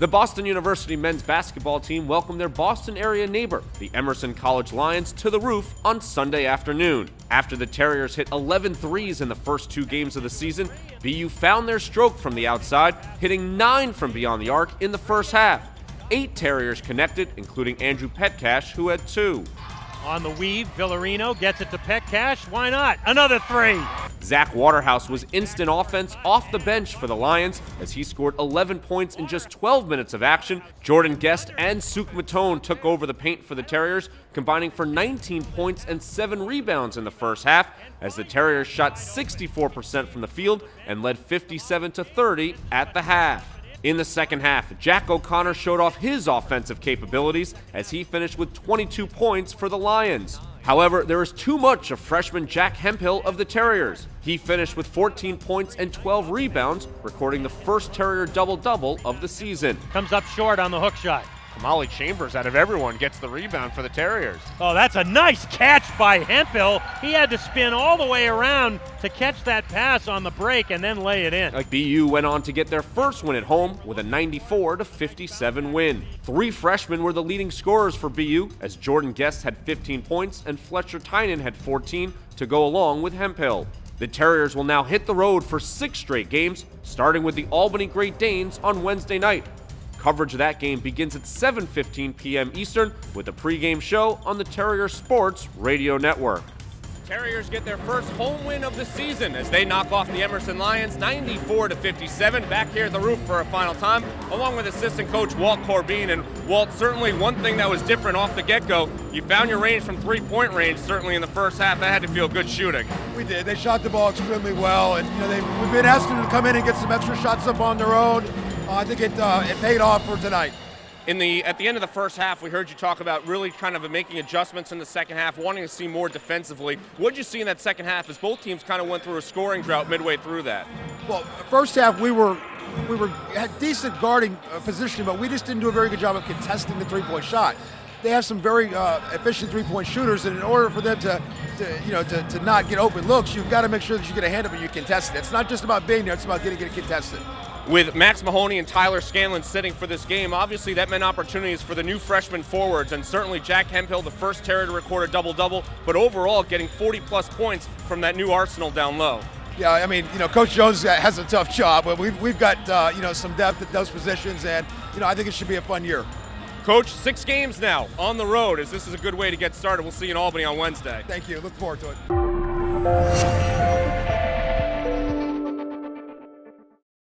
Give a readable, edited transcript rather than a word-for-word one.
The Boston University men's basketball team welcomed their Boston area neighbor, the Emerson College Lions, to the roof on Sunday afternoon. After the Terriers hit 11 threes in the first 2 games of the season, BU found their stroke from the outside, hitting 9 from beyond the arc in the first half. 8 Terriers connected, including Andrew Petcash, who had 2. On the weave, Villarino gets it to Petcash. Why not? Another 3. Zach Waterhouse was instant offense off the bench for the Lions as he scored 11 points in just 12 minutes of action. Jordan Guest and Suk Matone took over the paint for the Terriers, combining for 19 points and 7 rebounds in the first half as the Terriers shot 64% from the field and led 57-30 at the half. In the second half, Jack O'Connor showed off his offensive capabilities as he finished with 22 points for the Lions. However, there is too much of freshman Jack Hemphill of the Terriers. He finished with 14 points and 12 rebounds, recording the first Terrier double-double of the season. Comes up short on the hook shot. Kamali Chambers, out of everyone, gets the rebound for the Terriers. Oh, that's a nice catch by Hemphill. He had to spin all the way around to catch that pass on the break and then lay it in. BU went on to get their first win at home with a 94-57 win. 3 freshmen were the leading scorers for BU as Jordan Guest had 15 points and Fletcher Tynan had 14 to go along with Hemphill. The Terriers will now hit the road for 6 straight games, starting with the Albany Great Danes on Wednesday night. Coverage of that game begins at 7:15 p.m. Eastern with a pregame show on the Terrier Sports Radio Network. Terriers get their first home win of the season as they knock off the Emerson Lions 94-57. Back here at the roof for a final time, along with assistant coach Walt Corbin. And Walt, certainly one thing that was different off the get-go, you found your range from 3-point range, certainly in the first half. That had to feel good shooting. We did. They shot the ball extremely well, and we've been asking them to come in and get some extra shots up on their own. I think it paid off for tonight. At the end of the first half, we heard you talk about really kind of making adjustments in the second half, wanting to see more defensively. What did you see in that second half as both teams kind of went through a scoring drought midway through that? Well, first half we had decent guarding positioning, but we just didn't do a very good job of contesting the three-point shot. They have some very efficient three-point shooters, and in order for them to not get open looks, you've got to make sure that you get a hand up and you contest it. It's not just about being there; it's about getting it contested. With Max Mahoney and Tyler Scanlon sitting for this game, obviously that meant opportunities for the new freshman forwards, and certainly Jack Hemphill, the first Terrier to record a double-double, but overall getting 40-plus points from that new arsenal down low. Yeah, I mean, Coach Jones has a tough job, but we've got some depth at those positions, and I think it should be a fun year. Coach, 6 games now on the road, as this is a good way to get started. We'll see you in Albany on Wednesday. Thank you. Look forward to it.